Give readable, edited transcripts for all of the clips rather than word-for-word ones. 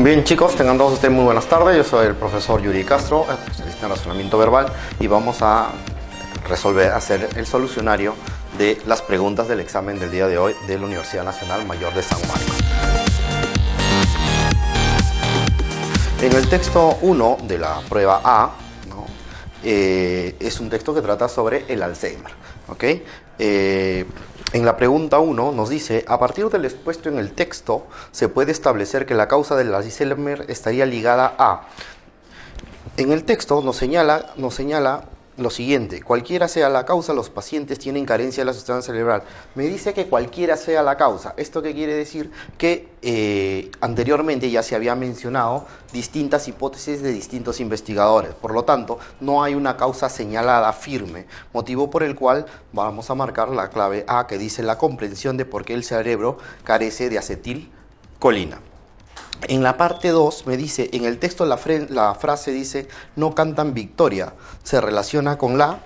Bien, chicos, tengan todos ustedes muy buenas tardes. Yo soy el profesor Yuri Castro, especialista en razonamiento verbal, y vamos a hacer el solucionario de las preguntas del examen del día de hoy de la Universidad Nacional Mayor de San Marcos. En el texto 1 de la prueba A, ¿no? Es un texto que trata sobre el Alzheimer, ¿ok? En la pregunta 1 nos dice: a partir del expuesto en el texto, se puede establecer que la causa del Alzheimer estaría ligada a... En el texto nos señala lo siguiente: cualquiera sea la causa, los pacientes tienen carencia de la sustancia cerebral. Me dice que cualquiera sea la causa. ¿Esto qué quiere decir? Que anteriormente ya se había mencionado distintas hipótesis de distintos investigadores. Por lo tanto, no hay una causa señalada firme, motivo por el cual vamos a marcar la clave A, que dice la comprensión de por qué el cerebro carece de acetilcolina. En la parte 2 me dice, en el texto la frase dice, no cantan victoria, se relaciona con la...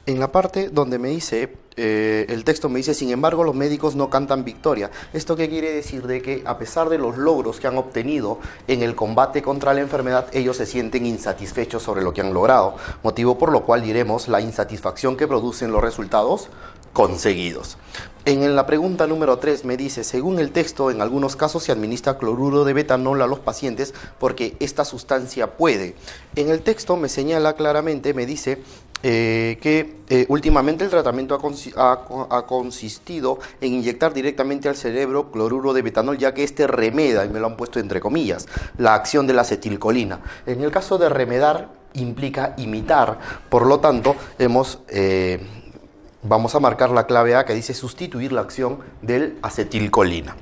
En la parte donde me dice, el texto me dice, sin embargo, los médicos no cantan victoria. ¿Esto qué quiere decir? De que a pesar de los logros que han obtenido en el combate contra la enfermedad, ellos se sienten insatisfechos sobre lo que han logrado, motivo por lo cual diremos la insatisfacción que producen los resultados conseguidos. En la pregunta número 3 me dice, según el texto, en algunos casos se administra cloruro de betanol a los pacientes porque esta sustancia puede. En el texto me señala claramente, me dice que últimamente el tratamiento ha consistido en inyectar directamente al cerebro cloruro de betanol, ya que este remeda, y me lo han puesto entre comillas, la acción de la acetilcolina. En el caso de remedar implica imitar, por lo tanto vamos a marcar la clave A, que dice sustituir la acción del acetilcolina.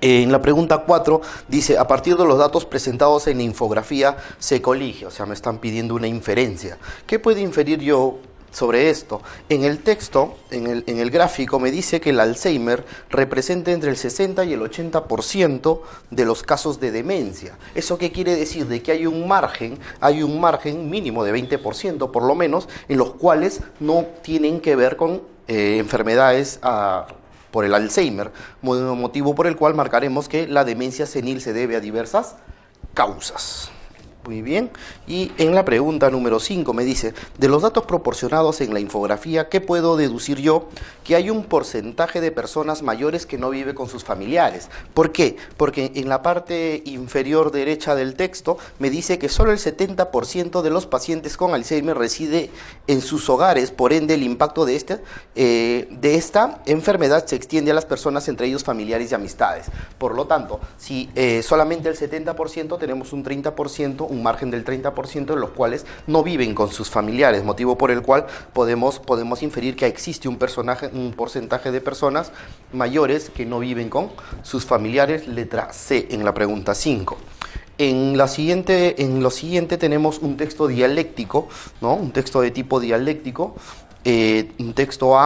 En la pregunta 4 dice, a partir de los datos presentados en la infografía se colige, o sea, me están pidiendo una inferencia. ¿Qué puedo inferir yo sobre esto? En el texto, en el gráfico, me dice que el Alzheimer representa entre el 60 y el 80% de los casos de demencia. ¿Eso qué quiere decir? De que hay un margen mínimo de 20%, por lo menos, en los cuales no tienen que ver con enfermedades por el Alzheimer, motivo por el cual marcaremos que la demencia senil se debe a diversas causas. Muy bien, y en la pregunta número 5 me dice, de los datos proporcionados en la infografía, ¿qué puedo deducir yo? Que hay un porcentaje de personas mayores que no vive con sus familiares. ¿Por qué? Porque en la parte inferior derecha del texto me dice que solo el 70% de los pacientes con Alzheimer reside en sus hogares, por ende el impacto de esta enfermedad se extiende a las personas, entre ellos familiares y amistades. Por lo tanto, si solamente el 70%, tenemos un 30%, un margen del 30% en los cuales no viven con sus familiares, motivo por el cual podemos inferir que existe un porcentaje de personas mayores que no viven con sus familiares, letra C en la pregunta 5. En lo siguiente tenemos un texto dialéctico, ¿no? Un texto de tipo dialéctico, un texto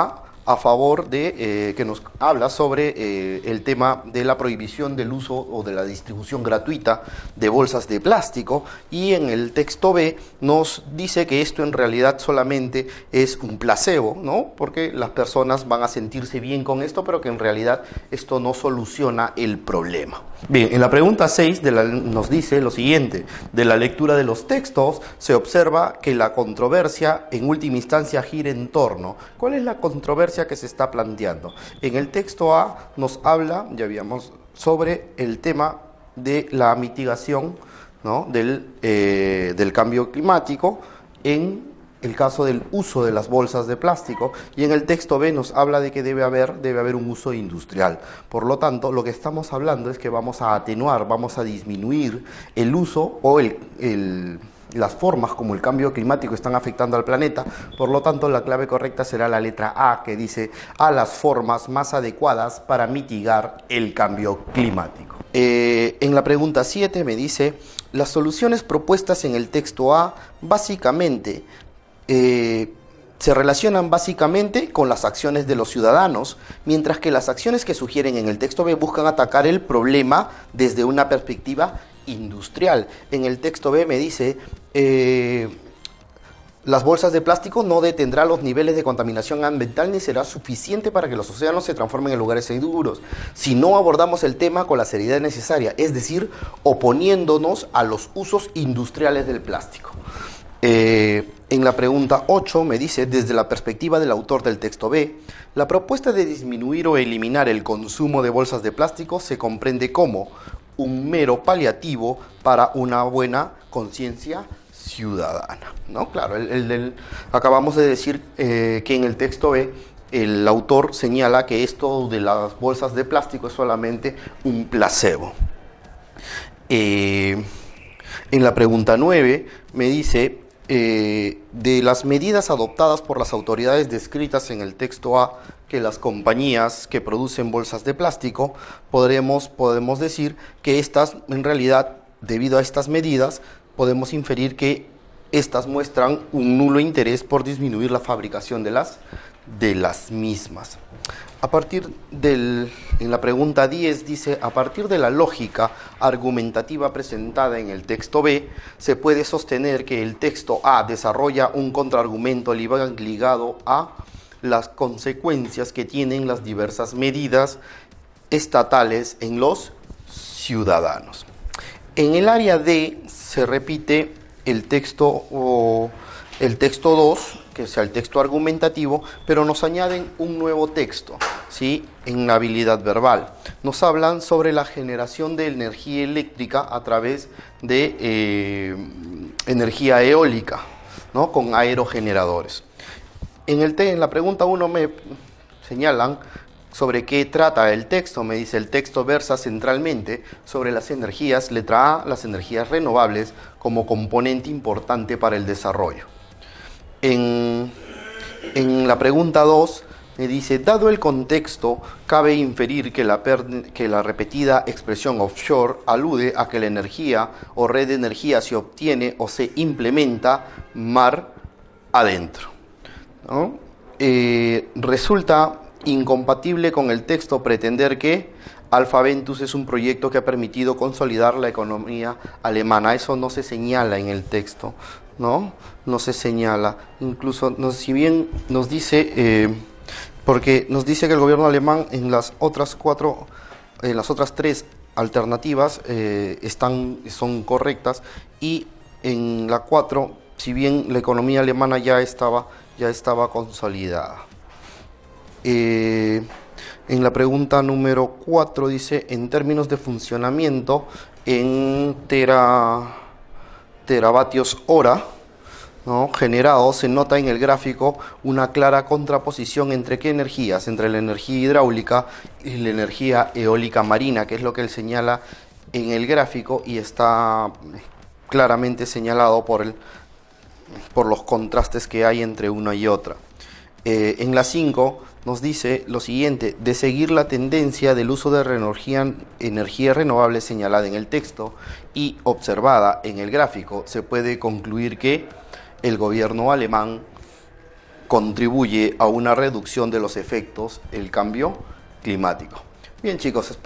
a favor de que nos habla sobre el tema de la prohibición del uso o de la distribución gratuita de bolsas de plástico, y en el texto B nos dice que esto en realidad solamente es un placebo, ¿no? Porque las personas van a sentirse bien con esto, pero que en realidad esto no soluciona el problema. Bien, en la pregunta 6 nos dice lo siguiente: de la lectura de los textos se observa que la controversia en última instancia gira en torno. ¿Cuál es la controversia que se está planteando? En el texto A nos habla, ya habíamos, sobre el tema de la mitigación, ¿no? del cambio climático en el caso del uso de las bolsas de plástico, y en el texto B nos habla de que debe haber un uso industrial. Por lo tanto, lo que estamos hablando es que vamos a atenuar, vamos a disminuir el uso o las formas como el cambio climático están afectando al planeta. Por lo tanto, la clave correcta será la letra A, que dice a las formas más adecuadas para mitigar el cambio climático. En la pregunta 7 me dice, las soluciones propuestas en el texto A básicamente se relacionan básicamente con las acciones de los ciudadanos, mientras que las acciones que sugieren en el texto B buscan atacar el problema desde una perspectiva industrial. En el texto B me dice, Las bolsas de plástico no detendrán los niveles de contaminación ambiental ni será suficiente para que los océanos se transformen en lugares seguros si no abordamos el tema con la seriedad necesaria, es decir, oponiéndonos a los usos industriales del plástico. En la pregunta 8 me dice, desde la perspectiva del autor del texto B, la propuesta de disminuir o eliminar el consumo de bolsas de plástico se comprende como un mero paliativo para una buena conciencia ciudadana, ¿no? Claro, acabamos de decir que en el texto B el autor señala que esto de las bolsas de plástico es solamente un placebo. En la pregunta 9 me dice, de las medidas adoptadas por las autoridades descritas en el texto A, que las compañías que producen bolsas de plástico, podemos decir que estas, en realidad, debido a estas medidas, podemos inferir que estas muestran un nulo interés por disminuir la fabricación de las mismas. En la pregunta 10 dice, a partir de la lógica argumentativa presentada en el texto B, se puede sostener que el texto A desarrolla un contraargumento ligado a las consecuencias que tienen las diversas medidas estatales en los ciudadanos. En el área D se repite el texto 2, que sea el texto argumentativo, pero nos añaden un nuevo texto, ¿sí? En la habilidad verbal. Nos hablan sobre la generación de energía eléctrica a través de energía eólica, ¿no? Con aerogeneradores. En la pregunta 1 me señalan sobre qué trata el texto. Me dice, el texto versa centralmente sobre las energías, letra A, las energías renovables como componente importante para el desarrollo. En la pregunta 2 me dice, dado el contexto, cabe inferir que la repetida expresión offshore alude a que la energía o red de energía se obtiene o se implementa mar adentro, ¿no? Resulta incompatible con el texto pretender que Alpha Ventus es un proyecto que ha permitido consolidar la economía alemana. Eso no se señala en el texto, ¿no? No se señala. Incluso, si bien nos dice, porque nos dice que el gobierno alemán en las otras tres alternativas son correctas, y en la 4, si bien la economía alemana ya estaba consolidada. En la pregunta número 4 dice, en términos de funcionamiento en teravatios hora, ¿no?, generado, se nota en el gráfico una clara contraposición entre qué energías, entre la energía hidráulica y la energía eólica marina, que es lo que él señala en el gráfico y está claramente señalado por los contrastes que hay entre una y otra. En la 5 nos dice lo siguiente, de seguir la tendencia del uso de energía renovable señalada en el texto y observada en el gráfico, se puede concluir que el gobierno alemán contribuye a una reducción de los efectos del cambio climático. Bien, chicos,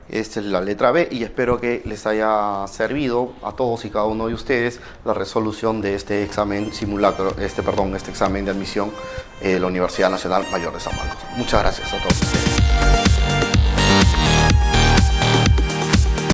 esta es la letra B y espero que les haya servido a todos y cada uno de ustedes la resolución de este examen simulacro, este examen de admisión de la Universidad Nacional Mayor de San Marcos. Muchas gracias a todos ustedes.